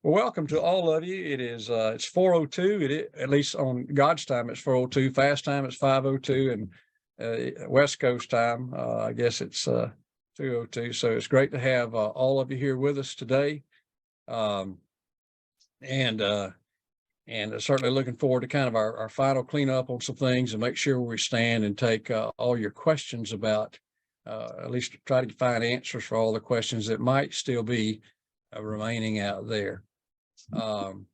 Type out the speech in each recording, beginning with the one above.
Well, welcome to all of you. It's 4:02. At least on God's time, it's 4:02. Fast time, it's 5:02, and West Coast time, I guess it's 2:02. So it's great to have all of you here with us today, um, and certainly looking forward to kind of our final cleanup on some things and make sure where we stand and take all your questions about. At least try to find answers for all the questions that might still be remaining out there. And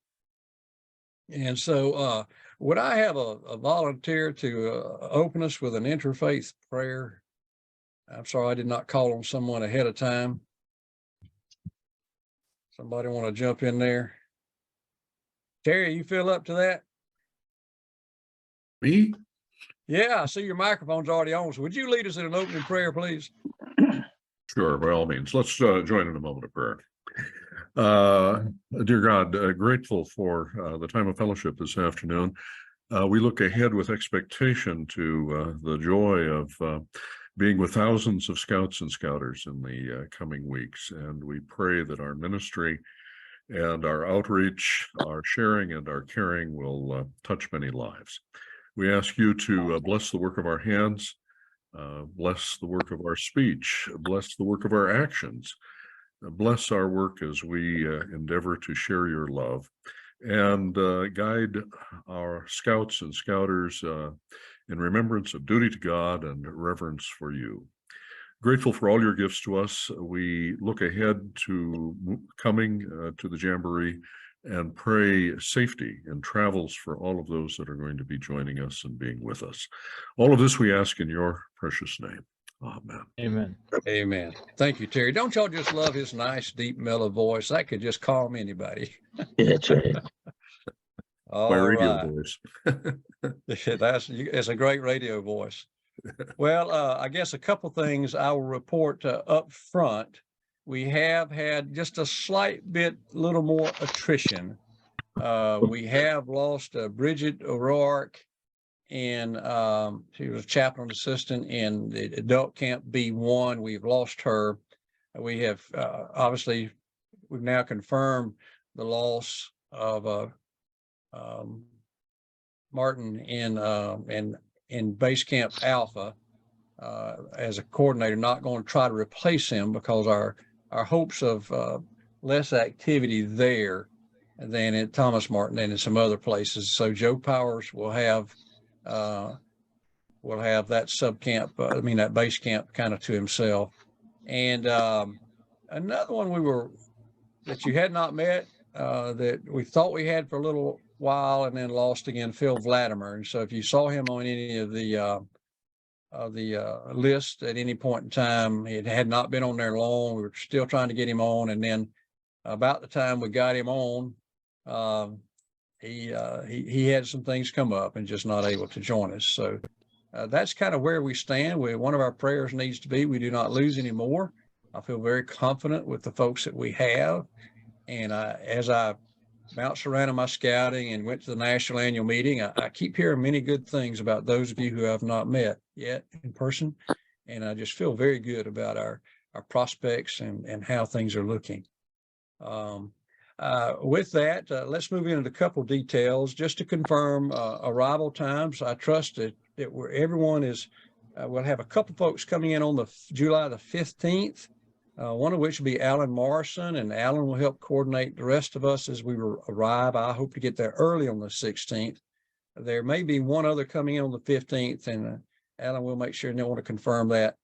so would I have a volunteer to open us with an interfaith prayer? I'm sorry, I did not call on someone ahead of time. Somebody want to jump in there? Terry, you feel up to that? Me? Yeah, I see your microphone's already on. So would you lead us in an opening prayer, please? Sure, by all means. Let's join in a moment of prayer. Dear God, grateful for the time of fellowship this afternoon. We look ahead with expectation to the joy of being with thousands of scouts and scouters in the coming weeks. And we pray that our ministry and our outreach, our sharing and our caring will touch many lives. We ask you to bless the work of our hands, bless the work of our speech, bless the work of our actions, bless our work as we endeavor to share your love, and guide our scouts and scouters in remembrance of duty to God and reverence for you. Grateful for all your gifts to us. We look ahead to coming to the Jamboree and pray safety in travels for all of those that are going to be joining us and being with us. All of this we ask in your precious name. Amen. Amen. Amen. Thank you, Terry. Don't y'all just love his nice, deep, mellow voice? That could just calm anybody. Yeah, that's right. My radio right. voice. It's a great radio voice. Well, I guess a couple things I will report up front. We have had just a little more attrition. We have lost Bridget O'Rourke, and she was a chaplain assistant in the adult camp B1. We've lost her. We have obviously we've now confirmed the loss of Martin in base camp Alpha as a coordinator. Not going to try to replace him because our hopes of less activity there than at Thomas Martin and in some other places. So Joe Powers will have that sub camp, that base camp kind of to himself. And another one that you had not met, that we thought we had for a little while and then lost again, Phil Vladimir. And so if you saw him on any of the list at any point in time, it had not been on there long. We were still trying to get him on. And then about the time we got him on, he had some things come up and just not able to join us. So that's kind of where we stand. One of our prayers needs to be we do not lose any more. I feel very confident with the folks that we have. And as I bounced around in my scouting and went to the national annual meeting, I keep hearing many good things about those of you who have not met yet in person. And I just feel very good about our prospects and how things are looking. With that, let's move into a couple details just to confirm arrival times. I trust that everyone is, we'll have a couple folks coming in on July the 15th. One of which will be Alan Morrison, and Alan will help coordinate the rest of us as we arrive. I hope to get there early on the 16th. There may be one other coming in on the 15th, and Alan will make sure and they want to confirm that.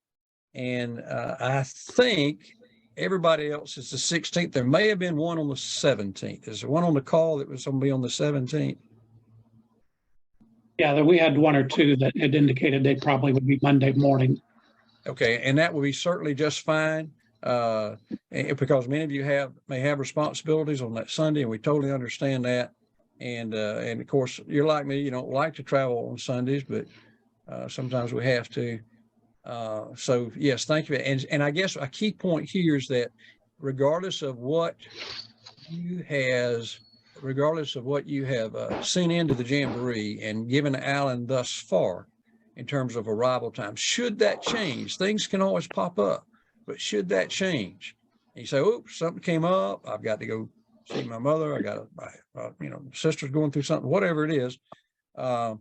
And I think everybody else is the 16th. There may have been one on the 17th. Is there one on the call that was going to be on the 17th? Yeah, we had one or two that had indicated they probably would be Monday morning. Okay, and that would be certainly just fine. Because many of you may have responsibilities on that Sunday, and we totally understand that. And of course, you're like me, you don't like to travel on Sundays, but sometimes we have to. So yes, thank you. And I guess a key point here is that regardless of what you have seen into the Jamboree and given Alan thus far in terms of arrival time, should that change, things can always pop up. But should that change, and you say, "Oops, something came up. I've got to go see my mother. I got sister's going through something, whatever it is. And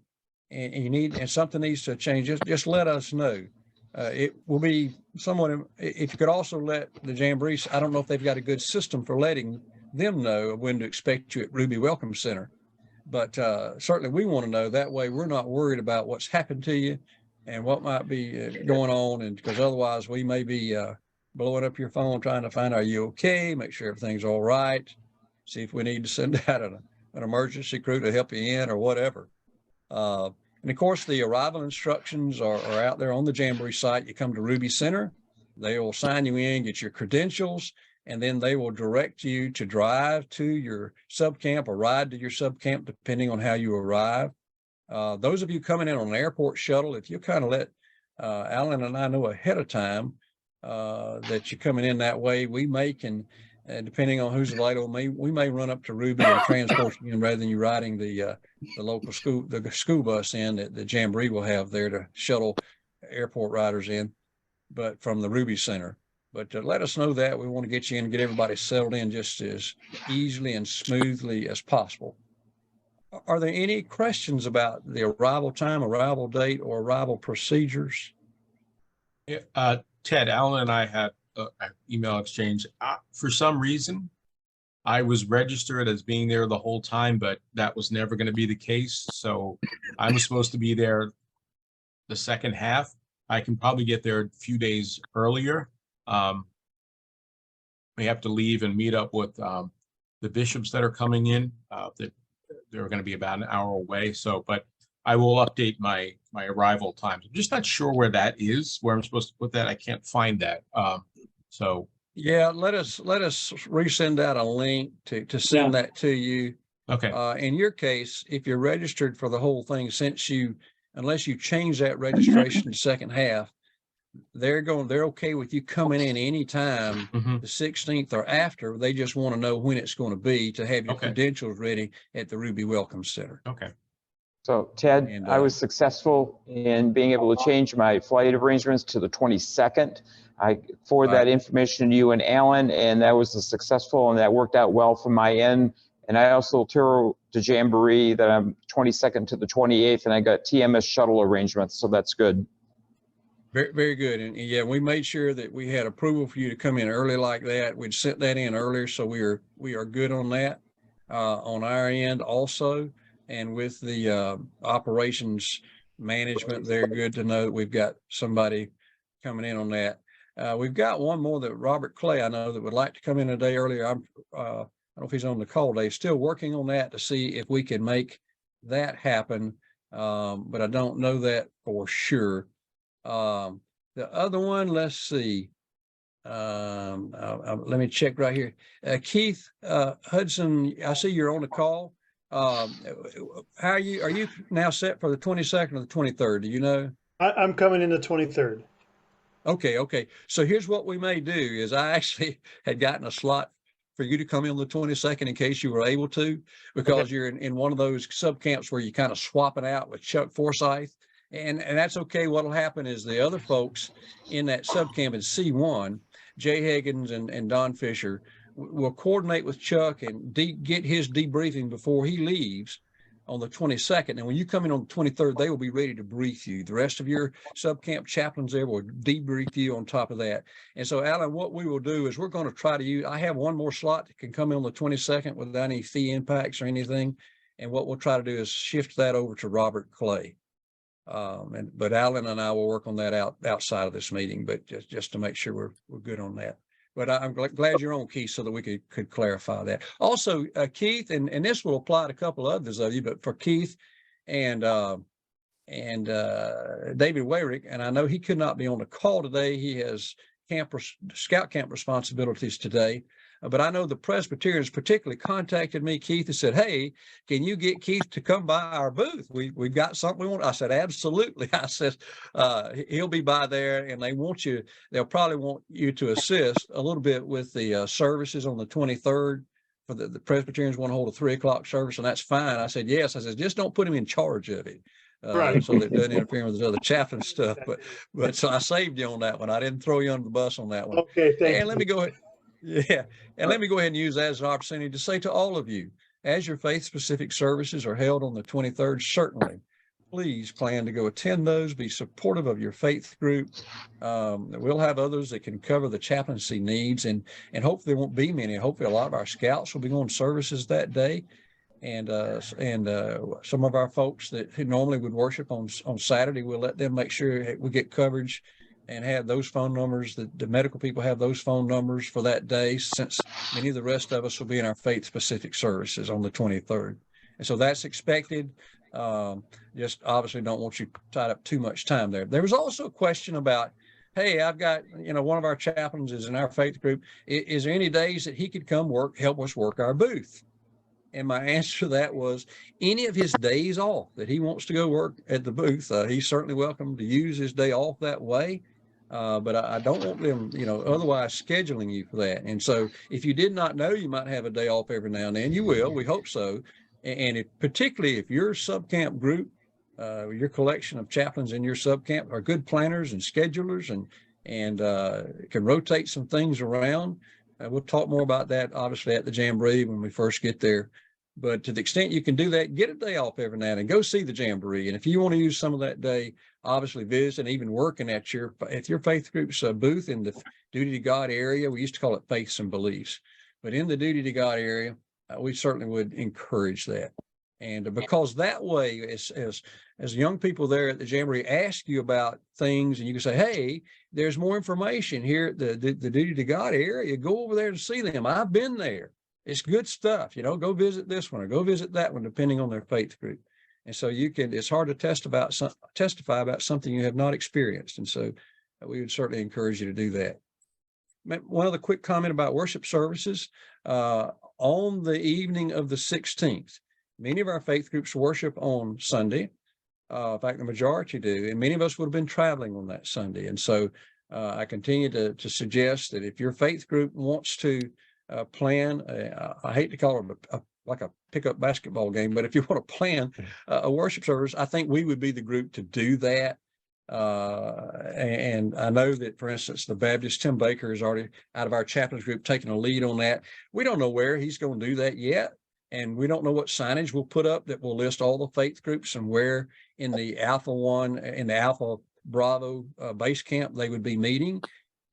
you need, and something needs to change. Just let us know. It will be somewhat, if you could also let the Jamboree, I don't know if they've got a good system for letting them know when to expect you at Ruby Welcome Center. But certainly we want to know. That way we're not worried about what's happened to you and what might be going on. And because otherwise we may be blowing up your phone trying to find, are you okay? Make sure everything's all right. See if we need to send out an emergency crew to help you in or whatever. And of course, the arrival instructions are out there on the Jamboree site. You come to Ruby Center, they will sign you in, get your credentials, and then they will direct you to drive to your subcamp or ride to your subcamp, depending on how you arrive. Those of you coming in on an airport shuttle, if you kind of let Alan and I know ahead of time that you're coming in that way, we may depending on who's available, we may run up to Ruby and transport you in rather than you riding the local school bus in that the Jamboree will have there to shuttle airport riders in, but from the Ruby Center. But let us know that. We want to get you in and get everybody settled in just as easily and smoothly as possible. Are there any questions about the arrival time, arrival date, or arrival procedures? Ted, Alan and I had an email exchange. For some reason, I was registered as being there the whole time, but that was never going to be the case. So I was supposed to be there the second half. I can probably get there a few days earlier. We have to leave and meet up with the bishops that are coming in. They're going to be about an hour away. So, but I will update my arrival times. I'm just not sure where that is, where I'm supposed to put that. I can't find that. So yeah, let us resend out a link to send that to you. Okay. In your case, if you're registered for the whole thing, unless you change that registration to second half, they're okay with you coming in anytime the 16th or after. They just want to know when it's going to be to have your credentials ready at the Ruby Welcome Center. Okay. So Ted, I was successful in being able to change my flight arrangements to the 22nd. I forwarded that information to you and Alan, and that was successful, and that worked out well from my end. And I also told to Jamboree that I'm 22nd to the 28th, and I got TMS shuttle arrangements, so that's good. Very, very good. And yeah, we made sure that we had approval for you to come in early like that. We'd sent that in earlier, so we are good on that on our end also. And with the operations management, they're good to know that we've got somebody coming in on that. We've got one more, that Robert Clay, I know, that would like to come in a day earlier. I don't know if he's on the call today. Still working on that to see if we can make that happen, but I don't know that for sure. The other one, let's see. Let me check right here. Keith Hudson, I see you're on the call. How are you now set for the 22nd or the 23rd? Do you know? I'm coming in the 23rd. Okay. So here's what we may do is I actually had gotten a slot for you to come in on the 22nd in case you were able to, because you're in one of those sub camps where you kind of swap it out with Chuck Forsyth. And that's okay. What'll happen is the other folks in that sub camp in C1, Jay Higgins and Don Fisher, will coordinate with Chuck and get his debriefing before he leaves on the 22nd. And when you come in on the 23rd, they will be ready to brief you. The rest of your sub-camp chaplains there will debrief you on top of that. And so, Alan, what we will do is we're going to try to use, I have one more slot that can come in on the 22nd without any fee impacts or anything. And what we'll try to do is shift that over to Robert Clay. But Alan and I will work on that outside of this meeting, but just to make sure we're good on that. But I'm glad you're on, Keith, so that we could clarify that. Also, Keith, and this will apply to a couple others of you, but for Keith and David Wayrick, and I know he could not be on the call today. He has scout camp responsibilities today. But I know the Presbyterians particularly contacted me, Keith, and said, hey, can you get Keith to come by our booth? We've got something we want. I said, absolutely. I said, he'll be by there, and they'll probably want you to assist a little bit with the services on the 23rd. For the Presbyterians want to hold a 3:00 service, and that's fine. I said, yes. I said, just don't put him in charge of it. Right. So that it doesn't interfere with his other chaplain stuff. But so I saved you on that one. I didn't throw you under the bus on that one. Okay, thank you. And let me go ahead. Yeah. And let me go ahead and use that as an opportunity to say to all of you, as your faith-specific services are held on the 23rd, certainly, please plan to go attend those, be supportive of your faith group. We'll have others that can cover the chaplaincy needs, and hopefully there won't be many. Hopefully a lot of our scouts will be on services that day. And some of our folks who normally would worship on Saturday, we'll let them make sure we get coverage and have those phone numbers, that the medical people have those phone numbers for that day, since many of the rest of us will be in our faith-specific services on the 23rd. And so that's expected. Just obviously don't want you tied up too much time there. There was also a question about, hey, I've got, one of our chaplains is in our faith group. Is there any days that he could come help us work our booth? And my answer to that was, any of his days off that he wants to go work at the booth, he's certainly welcome to use his day off that way. But I don't want them, otherwise scheduling you for that. And so if you did not know you might have a day off every now and then, you will, we hope so. And particularly if your subcamp group, your collection of chaplains in your subcamp are good planners and schedulers and can rotate some things around. We'll talk more about that, obviously, at the Jamboree when we first get there. But to the extent you can do that, get a day off every now and then, go see the Jamboree. And if you want to use some of that day, obviously visit, and even working at your faith group's booth in the Duty to God area. We used to call it Faiths and Beliefs, but in the Duty to God area, we certainly would encourage that. And because that way, as young people there at the Jamboree ask you about things, and you can say, hey, there's more information here at the Duty to God area, go over there to see them. I've been there. It's good stuff. Go visit this one or go visit that one, depending on their faith group. And so it's hard to testify about something you have not experienced. And so we would certainly encourage you to do that. One other quick comment about worship services. On the evening of the 16th, many of our faith groups worship on Sunday. In fact, the majority do. And many of us would have been traveling on that Sunday. And so I continue to suggest that if your faith group wants to plan, I hate to call it like a pickup basketball game, but if you want to plan a worship service, I think we would be the group to do that. And I know that, for instance, the Baptist Tim Baker is already out of our chaplains group taking a lead on that. We don't know where he's going to do that yet. And we don't know what signage we'll put up that will list all the faith groups and where in the Alpha Bravo base camp they would be meeting.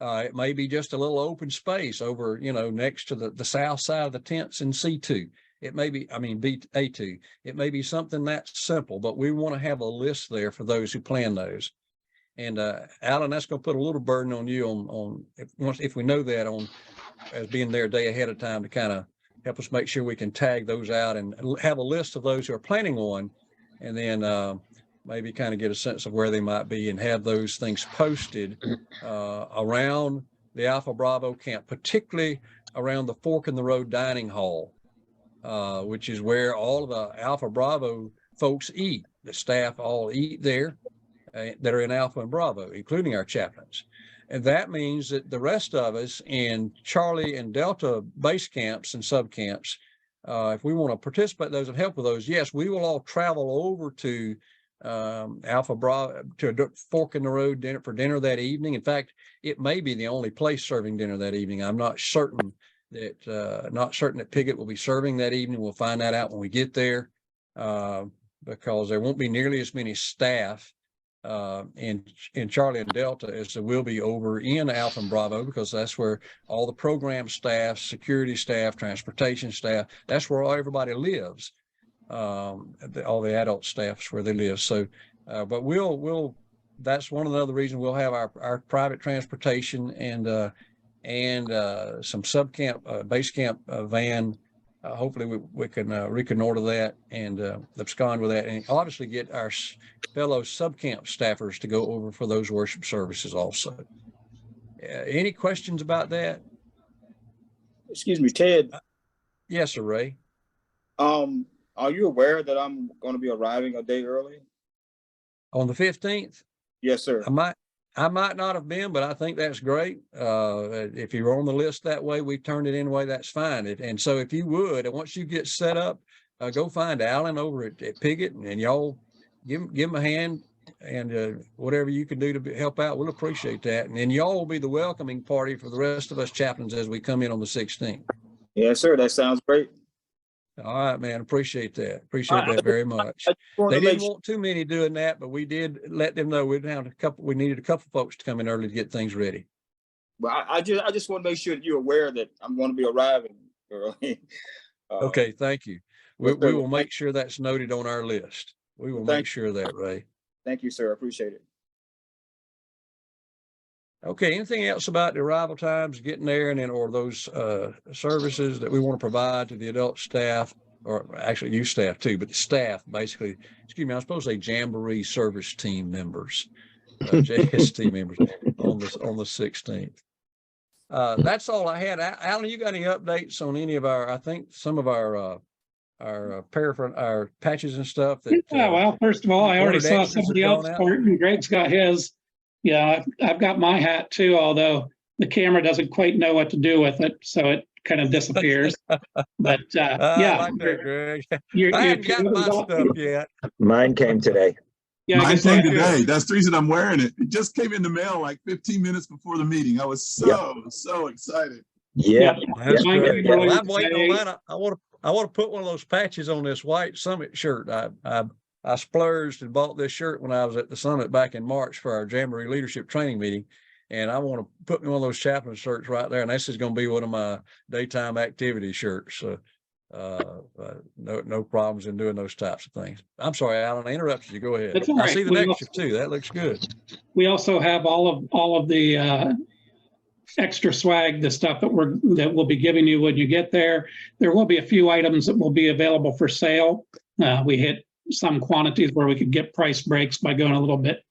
It may be just a little open space over, next to the south side of the tents in C2. It may be, A2. It may be something that simple, but we want to have a list there for those who plan those. And Alan, that's going to put a little burden on you if we know that as being there a day ahead of time to kind of help us make sure we can tag those out and have a list of those who are planning one, and then maybe kind of get a sense of where they might be and have those things posted around the Alpha Bravo camp, particularly around the Fork in the Road dining hall, which is where all of the Alpha Bravo folks eat. The staff all eat there that are in Alpha and Bravo, including our chaplains. And that means that the rest of us in Charlie and Delta base camps and subcamps, if we want to participate in those and help with those, yes, we will all travel over to Alpha Bravo, to a Fork in the Road dinner that evening. In fact, it may be the only place serving dinner that evening. I'm not certain that Piggott will be serving that evening. We'll find that out when we get there, because there won't be nearly as many staff in Charlie and Delta as there will be over in Alpha and Bravo, because that's where all the program staff, security staff, transportation staff, that's where everybody lives. All the adult staffs where they live. So, but that's one of the other reasons we'll have our private transportation and some subcamp, base camp van. Hopefully we can reconnoiter that and abscond with that, and obviously get our fellow subcamp staffers to go over for those worship services also. Any questions about that? Excuse me, Ted. Yes, sir, Ray. Are you aware that I'm going to be arriving a day early? On the 15th? Yes, sir. I might not have been, but I think that's great. If you're on the list that way, we turned it in way, that's fine. And so if you would, once you get set up, go find Alan over at Piggott, and y'all give him a hand. whatever you can do to help out, we'll appreciate that. And then y'all will be the welcoming party for the rest of us chaplains as we come in on the 16th. Yes, sir. That sounds great. All right, man. Appreciate that. Appreciate that very much. They didn't want too many doing that, but we did let them know we needed a couple folks to come in early to get things ready. But I just want to make sure that you're aware that I'm going to be arriving early. Okay, thank you. We will make sure that's noted on our list. We will make sure of that, Ray. Thank you, sir. I appreciate it. Okay, anything else about the arrival times, getting there, and then or those services that we want to provide to the adult staff, or actually you staff too, but the staff basically, excuse me, I'm supposed to say Jamboree service team members, JST members on the 16th. That's all I had. Alan, you got any updates on any of our, I think some of our patches and stuff that well, first of all, I already saw somebody else part, and Greg's got his. Yeah, I've got my hat too, although the camera doesn't quite know what to do with it, so it kind of disappears. But yeah, I like that, Greg. I haven't got my stuff yet. Mine came today. Yeah, mine came today. That's the reason I'm wearing it. It just came in the mail like 15 minutes before the meeting. I was so excited. Yeah, that's good. Well, I'm waiting on that. I want to put one of those patches on this white Summit shirt. I splurged and bought this shirt when I was at the Summit back in March for our Jamboree leadership training meeting. And I want to put me one of those chaplain shirts right there. And this is going to be one of my daytime activity shirts. So no problems in doing those types of things. I'm sorry, Alan, I interrupted you. Go ahead. That's all right. I see the neckerchief too. That looks good. We also have all of the extra swag, the stuff that we'll be giving you when you get there. There will be a few items that will be available for sale. We hit some quantities where we could get price breaks by going a little bit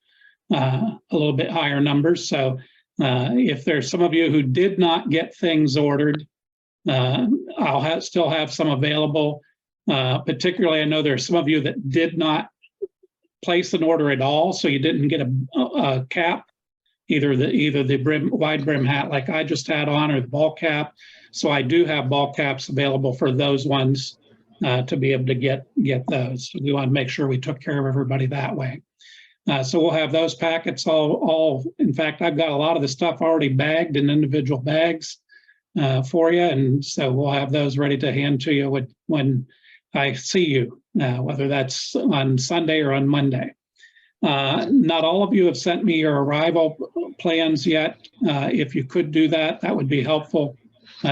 higher numbers. So if there's some of you who did not get things ordered, I'll still have some available. Particularly, I know there's some of you that did not place an order at all, so you didn't get a cap, either the wide brim hat like I just had on, or the ball cap. So I do have ball caps available for those ones to be able to get those. So we want to make sure we took care of everybody that way. So we'll have those packets all. In fact, I've got a lot of the stuff already bagged in individual bags for you, and so we'll have those ready to hand to you when I see you, whether that's on Sunday or on Monday. Not all of you have sent me your arrival plans yet. If you could do that, that would be helpful.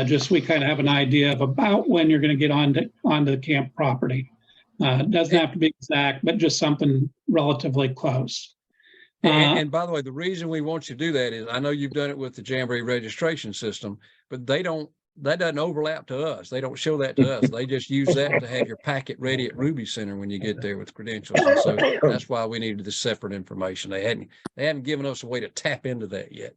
Just so we kind of have an idea of about when you're going to get onto the camp property. It doesn't have to be exact, but just something relatively close. And by the way, the reason we want you to do that is I know you've done it with the Jamboree registration system, but that doesn't overlap to us. They don't show that to us. They just use that to have your packet ready at Ruby Center when you get there with credentials. And so that's why we needed this separate information. They hadn't given us a way to tap into that yet.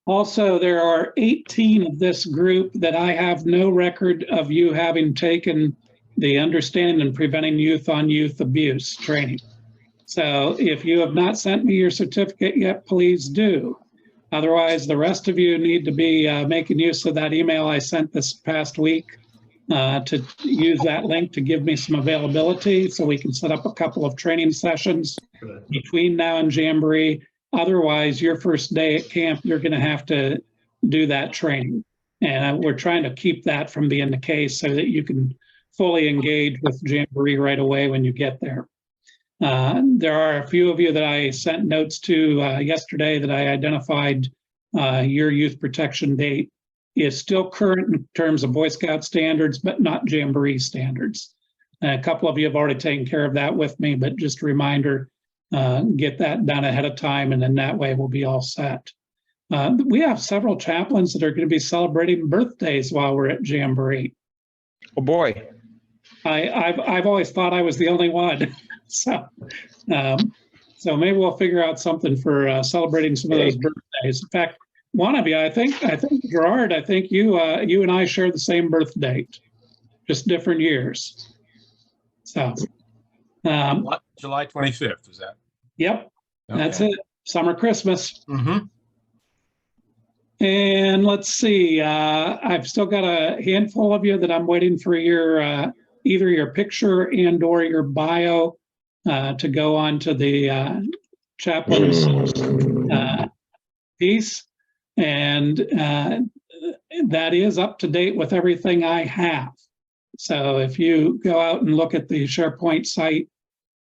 Also, there are 18 of this group that I have no record of you having taken the Understanding and Preventing Youth on Youth Abuse training. So if you have not sent me your certificate yet, please do. Otherwise, the rest of you need to be making use of that email I sent this past week to use that link to give me some availability so we can set up a couple of training sessions between now and Jamboree. Otherwise, your first day at camp, you're going to have to do that training. And we're trying to keep that from being the case so that you can fully engage with Jamboree right away when you get there. There are a few of you that I sent notes to yesterday that I identified your youth protection date is still current in terms of Boy Scout standards, but not Jamboree standards. A couple of you have already taken care of that with me, but just a reminder, get that done ahead of time, and then that way we'll be all set. We have several chaplains that are going to be celebrating birthdays while we're at Jamboree. Oh boy. I've always thought I was the only one. So maybe we'll figure out something for celebrating some of those birthdays. In fact, one of you, I think Gerard, I think you and I share the same birth date, just different years. So July 25th, is that? Yep, Okay. That's it. Summer Christmas. Mm-hmm. And let's see, I've still got a handful of you that I'm waiting for your either your picture and or your bio to go on to the chaplain's piece. And that is up to date with everything I have. So if you go out and look at the SharePoint site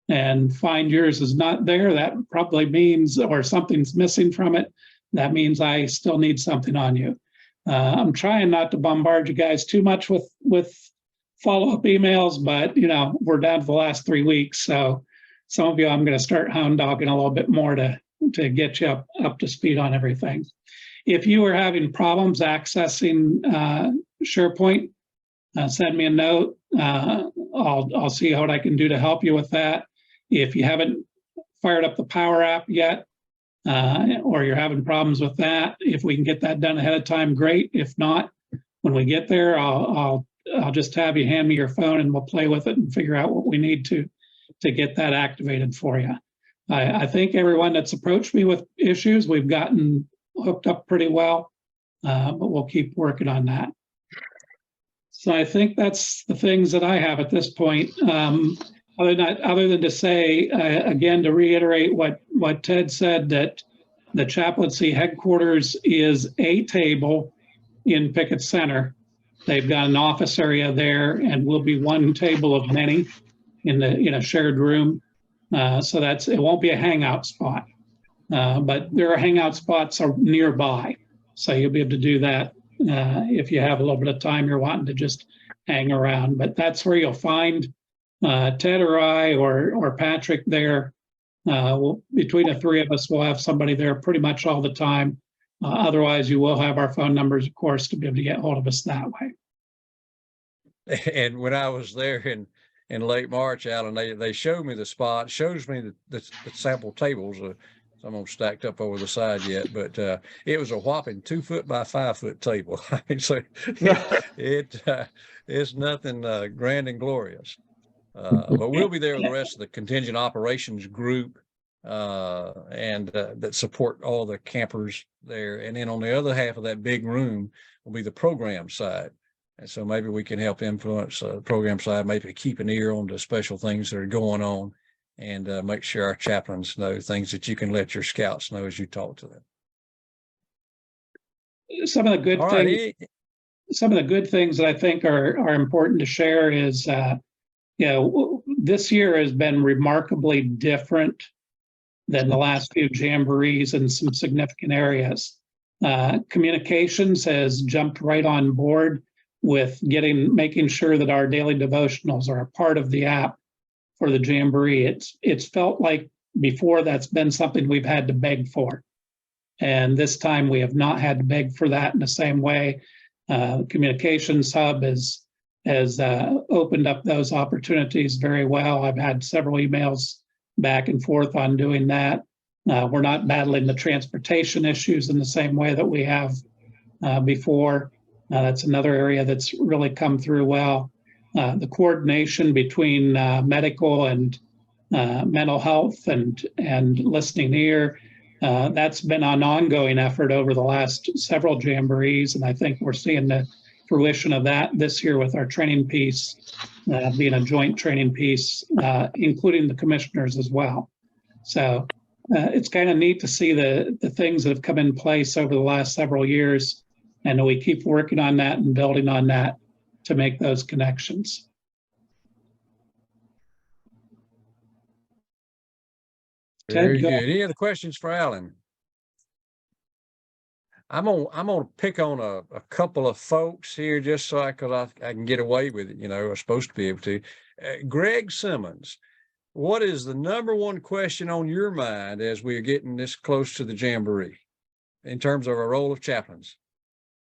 and find yours is not there, that probably means, or something's missing from it, that means I still need something on you. I'm trying not to bombard you guys too much with follow-up emails, but we're down to the last 3 weeks. So some of you, I'm going to start hound dogging a little bit more to get you up to speed on everything. If you are having problems accessing SharePoint, send me a note. I'll see what I can do to help you with that. If you haven't fired up the Power App yet, or you're having problems with that, if we can get that done ahead of time, great. If not, when we get there, I'll just have you hand me your phone and we'll play with it and figure out what we need to get that activated for you. I think everyone that's approached me with issues, we've gotten hooked up pretty well, but we'll keep working on that. So I think that's the things that I have at this point. Other than to say, again, to reiterate what Ted said, that the chaplaincy headquarters is a table in Pickett Center. They've got an office area there and will be one table of many in a shared room. So it won't be a hangout spot, but there are hangout spots nearby. So you'll be able to do that if you have a little bit of time you're wanting to just hang around. But that's where you'll find Ted or I or Patrick there. Between the three of us, we'll have somebody there pretty much all the time. Otherwise, you will have our phone numbers, of course, to be able to get hold of us that way. And when I was there in late March, Alan, they showed me the spot, shows me the sample tables. Some of them stacked up over the side yet, but it was a whopping 2 foot by 5 foot table. So it's nothing grand and glorious. But we'll be there with the rest of the contingent operations group and that support all the campers there. And then on the other half of that big room will be the program side. And so maybe we can help influence the program side, maybe keep an ear on the special things that are going on and make sure our chaplains know things that you can let your scouts know as you talk to them. Some of the good things that I think are important to share is, this year has been remarkably different than the last few jamborees in some significant areas. Communications has jumped right on board with making sure that our daily devotionals are a part of the app for the Jamboree. It's felt like before that's been something we've had to beg for. And this time we have not had to beg for that in the same way. Communications Hub has opened up those opportunities very well. I've had several emails back and forth on doing that. We're not battling the transportation issues in the same way that we have before. That's another area that's really come through well. The coordination between medical and mental health and listening ear, that's been an ongoing effort over the last several jamborees, and I think we're seeing the fruition of that this year with our training piece being a joint training piece, including the commissioners as well. So it's kind of neat to see the things that have come in place over the last several years, and we keep working on that and building on that to make those connections. Very good. Any other questions for Alan? I'm gonna pick on a couple of folks here just so I can get away with it. I'm supposed to be able to. Greg Simmons, what is the number one question on your mind as we are getting this close to the Jamboree in terms of our role of chaplains?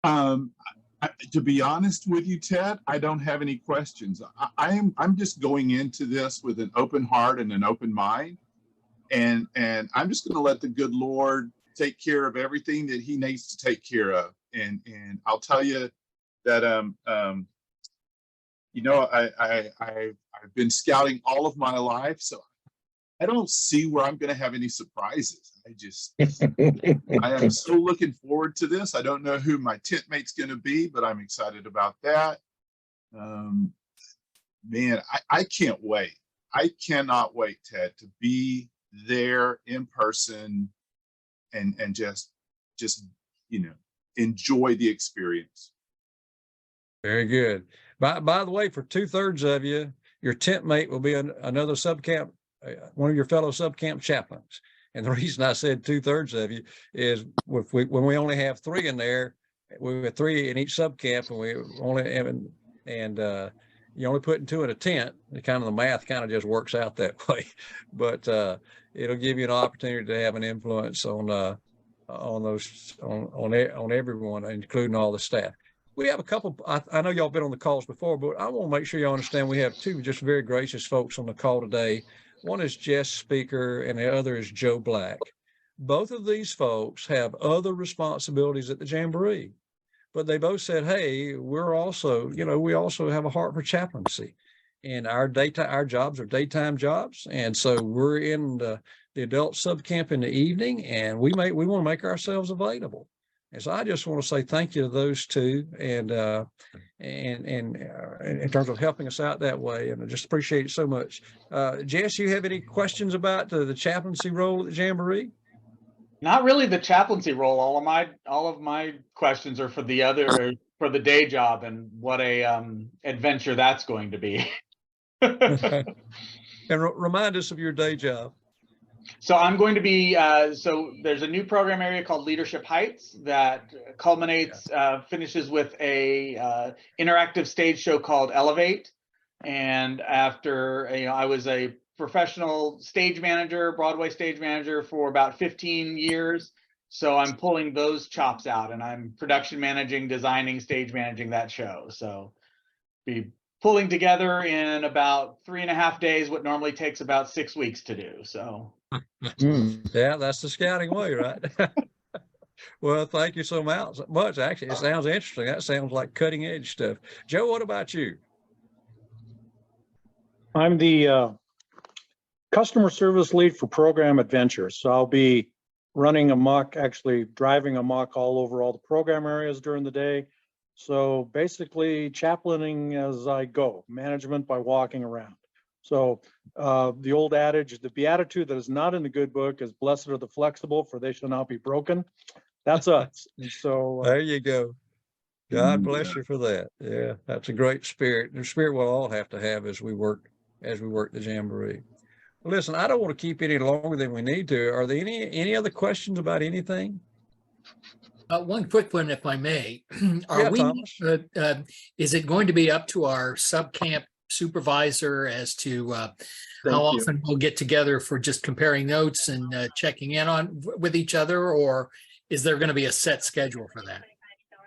To be honest with you, Ted, I don't have any questions. I'm just going into this with an open heart and an open mind, and I'm just going to let the good Lord take care of everything that He needs to take care of. And I'll tell you that I've been scouting all of my life, so I don't see where I'm going to have any surprises. I am so looking forward to this. I don't know who my tent mate's going to be, but I'm excited about that. Man, I can't wait. I cannot wait, Ted, to be there in person and just enjoy the experience. Very good. By the way, for 2/3 of you, your tent mate will be another subcamp, one of your fellow subcamp chaplains. And the reason I said 2/3 of you is when we only have 3 in there, we have 3 in each subcamp, and we only have, and you only putting 2 in a tent. The math kind of just works out that way. But it'll give you an opportunity to have an influence on everyone, including all the staff. We have a couple, I know y'all been on the calls before, but I want to make sure y'all understand we have 2 just very gracious folks on the call today. One is Jess Speaker and the other is Joe Black. Both of these folks have other responsibilities at the Jamboree, but they both said, hey, we're also, we also have a heart for chaplaincy, and our jobs are daytime jobs. And so we're in the adult subcamp in the evening, and we want to make ourselves available. And so I just want to say thank you to those 2, and in terms of helping us out that way, and I just appreciate it so much. Jess, you have any questions about the chaplaincy role at the Jamboree? Not really the chaplaincy role. All of my questions are for the day job, and what a adventure that's going to be. And remind us of your day job. So I'm going to be, so there's a new program area called Leadership Heights that culminates, finishes with a interactive stage show called Elevate. And after, I was a professional stage manager, Broadway stage manager for about 15 years. So I'm pulling those chops out, and I'm production managing, designing, stage managing that show. So be pulling together in about 3.5 days what normally takes about 6 weeks to do. So. Yeah, that's the scouting way, right? Well, thank you so much. Actually, it sounds interesting. That sounds like cutting edge stuff. Joe, what about you? I'm the customer service lead for Program Adventures. So I'll be running amok, actually driving amok all over all the program areas during the day. So basically chaplaining as I go, management by walking around. So the old adage, the beatitude that is not in the good book is blessed are the flexible, for they shall not be broken. That's us. And so there you go. God bless you for that. Yeah, that's a great spirit. The spirit we'll all have to have as we work the Jamboree. Well, listen, I don't want to keep any longer than we need to. Are there any other questions about anything? One quick one, if I may. Thomas. Is it going to be up to our subcamp supervisor as to how often we'll get together for just comparing notes and checking in with each other, or is there going to be a set schedule for that?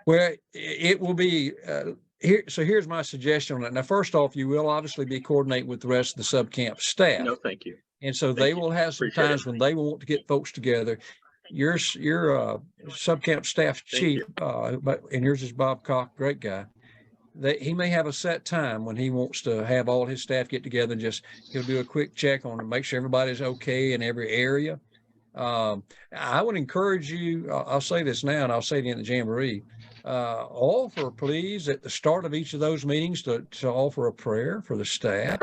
Well, it will be here. So here's my suggestion on that. Now, first off, you will obviously be coordinating with the rest of the subcamp staff. No, thank you. And so they will have some times when they want to get folks together. Your subcamp staff chief, and yours is Bob Koch, great guy. He may have a set time when he wants to have all his staff get together and he'll do a quick check on it, make sure everybody's okay in every area. I would encourage you, I'll say this now and I'll say it in the Jamboree, offer please at the start of each of those meetings to offer a prayer for the staff.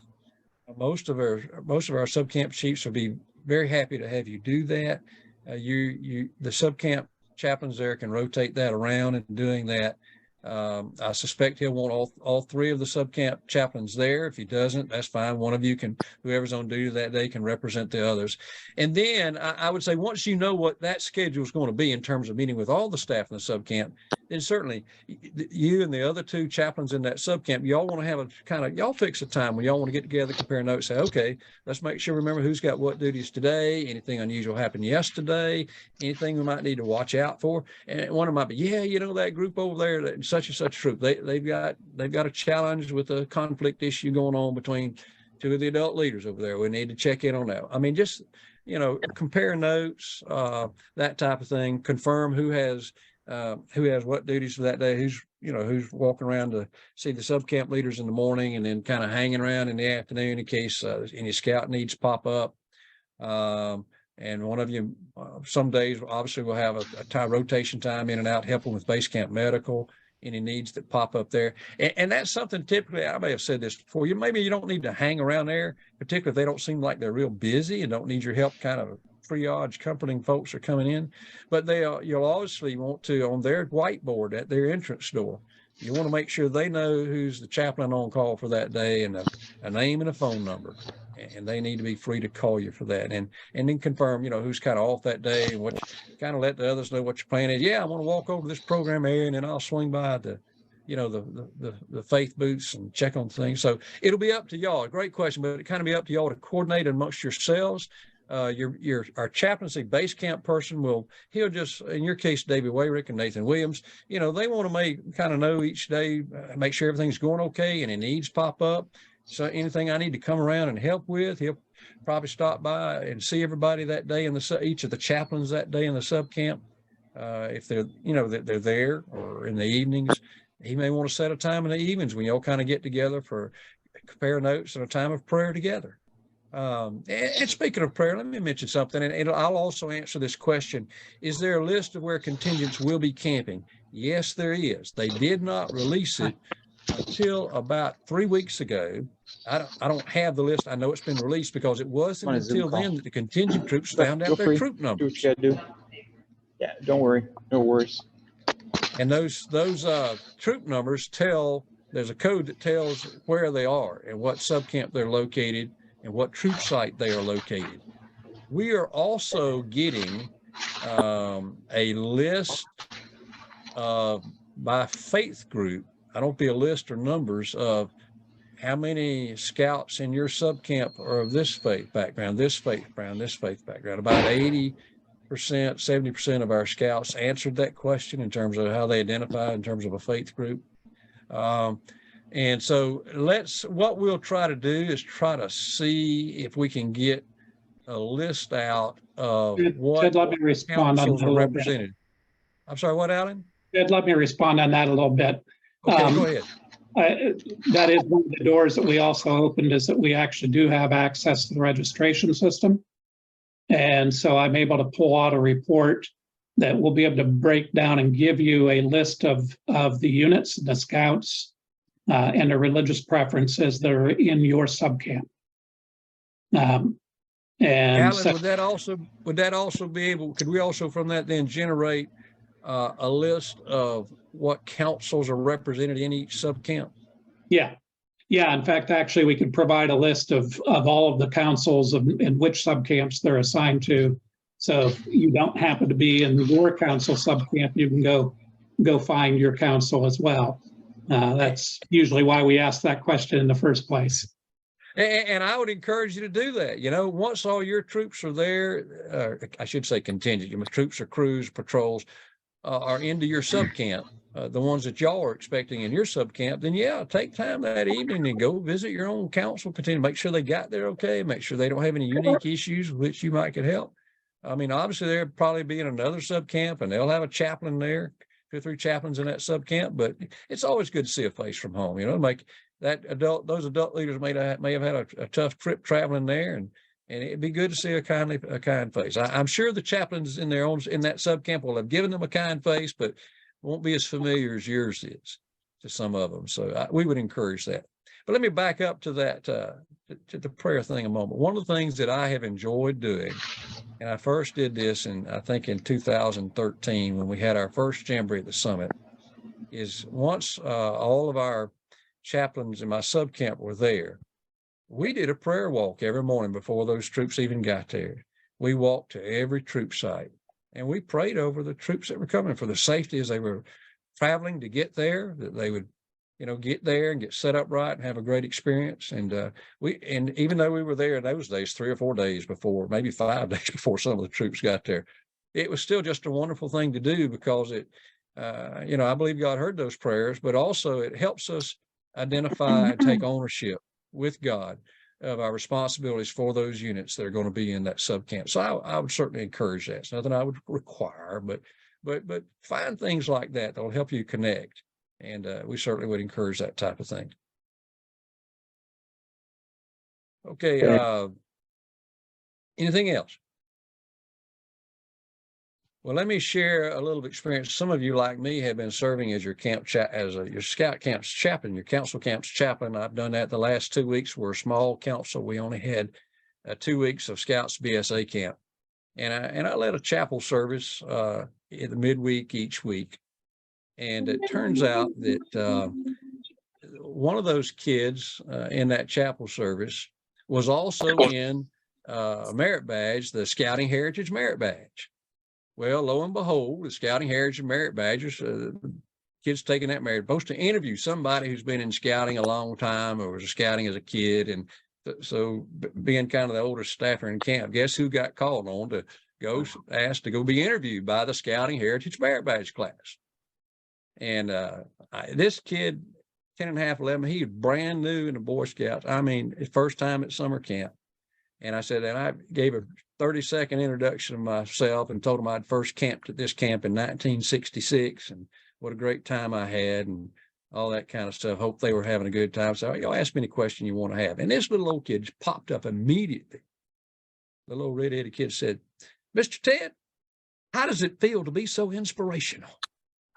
Most of our subcamp chiefs will be very happy to have you do that. The subcamp chaplains there can rotate that around and doing that. I suspect he'll want all 3 of the subcamp chaplains there. If he doesn't, that's fine. One of you whoever's on duty that day can represent the others. And then I would say once you know what that schedule is going to be in terms of meeting with all the staff in the subcamp, then certainly you and the other 2 chaplains in that subcamp, y'all want to have y'all fix a time when y'all want to get together, compare notes, say, okay, let's make sure, remember who's got what duties today, anything unusual happened yesterday, anything we might need to watch out for. And one of them might be, that group over there, that such and such troop, they've got a challenge with a conflict issue going on between 2 of the adult leaders over there. We need to check in on that. I mean, just, compare notes, that type of thing, confirm who has what duties for that day, who's walking around to see the subcamp leaders in the morning and then kind of hanging around in the afternoon in case any scout needs pop up. And one of you, some days, obviously we'll have a rotation time in and out, helping with base camp medical. any needs that pop up there. And that's something typically, I may have said this before, maybe you don't need to hang around there, particularly if they don't seem like they're real busy and don't need your help kind of triage comforting folks are coming in. But you'll obviously want to, on their whiteboard at their entrance door, you want to make sure they know who's the chaplain on call for that day, and a name and a phone number. And they need to be free to call you for that, and then confirm, who's kind of off that day, and what you kind of let the others know what your plan is. Yeah, I want to walk over this program area, and then I'll swing by the faith booths and check on things. So it'll be up to y'all. Great question, but it kind of be up to y'all to coordinate amongst yourselves. Our chaplaincy base camp person he'll just, in your case, David Wayrick and Nathan Williams, they want to know each day, make sure everything's going okay, and any needs pop up. So anything I need to come around and help with, he'll probably stop by and see everybody that day each of the chaplains that day in the sub camp. If they're, they're there, or in the evenings, he may want to set a time in the evenings when you all kind of get together for compare notes and a time of prayer together. And speaking of prayer, let me mention something, and I'll also answer this question. Is there a list of where contingents will be camping? Yes, there is. They did not release it until about 3 weeks ago. I don't have the list. I know it's been released because it wasn't until then that the contingent troops found out their troop numbers. Do what you gotta do. Yeah, don't worry. No worries. And those troop numbers there's a code that tells where they are and what subcamp they're located and what troop site they are located. We are also getting a list by faith group. I don't be a list or numbers of how many scouts in your subcamp are of this faith background, this faith background, this faith background. About 80%, 70% of our scouts answered that question in terms of how they identify in terms of a faith group. And so what we'll try to do is try to see if we can get a list out of what let me respond on councils that a are little bit. represented. I'm sorry, what, Alan? Ed, let me respond on that a little bit. Okay, go ahead. That is one of the doors that we also opened, is that we actually do have access to the registration system. And so I'm able to pull out a report that will be able to break down and give you a list of the units, the scouts, and the religious preferences that are in your subcamp. And Alan, so, would that also be able, could we also from that then generate a list of what councils are represented in each subcamp? Yeah. In fact, actually, we could provide a list of all of the councils and which subcamps they're assigned to. So if you don't happen to be in your council subcamp, you can go find your council as well. That's usually why we ask that question in the first place. And I would encourage you to do that. Once all your troops are there, I should say contingent, troops or crews, patrols, are into your subcamp, the ones that y'all are expecting in your subcamp, then yeah, take time that evening and go visit your own council, continue to make sure they got there okay, make sure they don't have any unique issues with which you might could help. I mean, obviously there'll probably be in another subcamp and they'll have a chaplain there, 2 or 3 chaplains in that subcamp, but it's always good to see a face from home, make those adult leaders may have had a tough trip traveling there, and it'd be good to see a kind face. I'm sure the chaplains in that subcamp will have given them a kind face, but won't be as familiar as yours is to some of them. So we would encourage that. But let me back up to that, to the prayer thing a moment. One of the things that I have enjoyed doing, and I first did this I think in 2013 when we had our first Jamboree at the summit, is once all of our chaplains in my subcamp were there, we did a prayer walk every morning before those troops even got there. We walked to every troop site and we prayed over the troops that were coming for the safety as they were traveling to get there, that they would, get there and get set up right and have a great experience. And even though we were there in those days, 3 or 4 days before, maybe 5 days before some of the troops got there, it was still just a wonderful thing to do because it, I believe God heard those prayers, but also it helps us identify and take ownership with God of our responsibilities for those units that are going to be in that subcamp. So I would certainly encourage that. It's nothing I would require, but find things like that will help you connect. And we certainly would encourage that type of thing. Okay. Anything else? Well, let me share a little experience. Some of you, like me, have been serving as your your scout camp's chaplain, your council camp's chaplain. I've done that the last 2 weeks. We're a small council. We only had 2 weeks of Scouts BSA camp, and I led a chapel service in the midweek each week. And it turns out that one of those kids in that chapel service was also in a merit badge, the Scouting Heritage Merit Badge. Well, lo and behold, the Scouting Heritage Merit Badgers, kids taking that merit, supposed to interview somebody who's been in scouting a long time or was scouting as a kid. And so being kind of the oldest staffer in camp, guess who got called on to go, asked to go be interviewed by the Scouting Heritage Merit Badge class. And this kid, 10 and a half, 11, he was brand new in the Boy Scouts. I mean, his first time at summer camp. And I said, and I gave a 30-second introduction of myself and told him I'd first camped at this camp in 1966 and what a great time I had and all that kind of stuff. Hope they were having a good time. So y'all ask me any question you want to have. And this little old kid just popped up immediately. The little red-headed kid said, Mr. Ted, how does it feel to be so inspirational?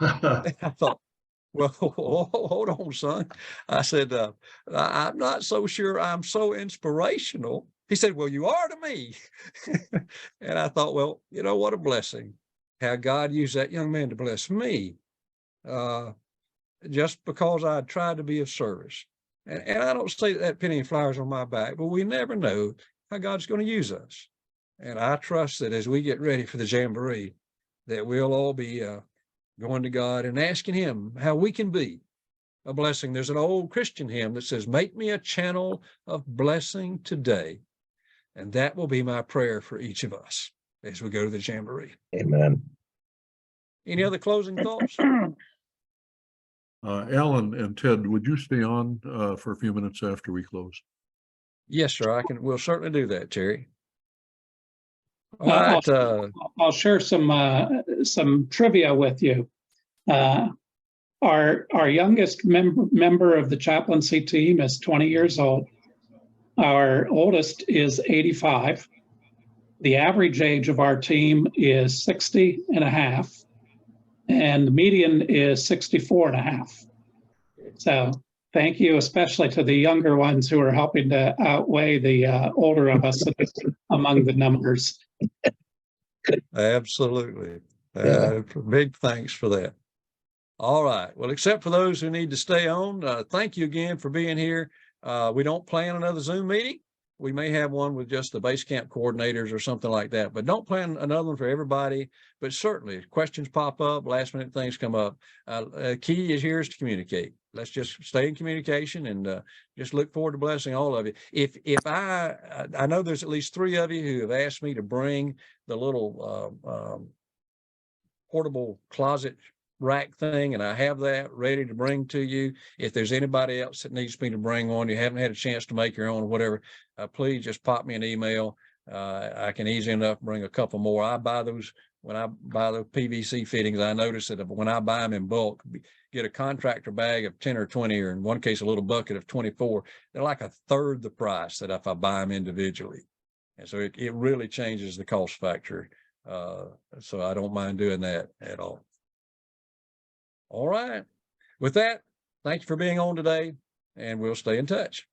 I thought, well, hold on, son. I said, I'm not so sure I'm so inspirational. He said, well, you are to me. And I thought, well, you know, what a blessing. How God used that young man to bless me just because I tried to be of service. And I don't say that penny and flowers on my back, but we never know how God's going to use us. And I trust that as we get ready for the Jamboree, that we'll all be going to God and asking him how we can be a blessing. There's an old Christian hymn that says, make me a channel of blessing today. And that will be my prayer for each of us as we go to the Jamboree. Amen. Any other closing thoughts? Alan and Ted, would you stay on for a few minutes after we close? Yes, sir. We'll certainly do that, Terry. All right. I'll share some trivia with you. Our youngest member of the chaplaincy team is 20 years old. Our oldest is 85. The average age of our team is 60 and a half, and the median is 64 and a half. So thank you, especially to the younger ones who are helping to outweigh the older of us among the numbers. Absolutely. Big thanks for that. All right. Well, except for those who need to stay on, thank you again for being here. We don't plan another Zoom meeting. We may have one with just the base camp coordinators or something like that, but don't plan another one for everybody. But certainly if questions pop up, last minute things come up. Key is here is to communicate. Let's just stay in communication and just look forward to blessing all of you. If I know there's at least 3 of you who have asked me to bring the little portable closet rack thing, and I have that ready to bring to you. If there's anybody else that needs me to bring one, you haven't had a chance to make your own or whatever, please just pop me an email. I can easy enough bring a couple more. I buy those when I buy those PVC fittings. I notice that when I buy them in bulk, get a contractor bag of 10 or 20, or in one case a little bucket of 24, they're like a third the price that if I buy them individually. And so it really changes the cost factor. So I don't mind doing that at all. All right. With that, thank you for being on today, and we'll stay in touch.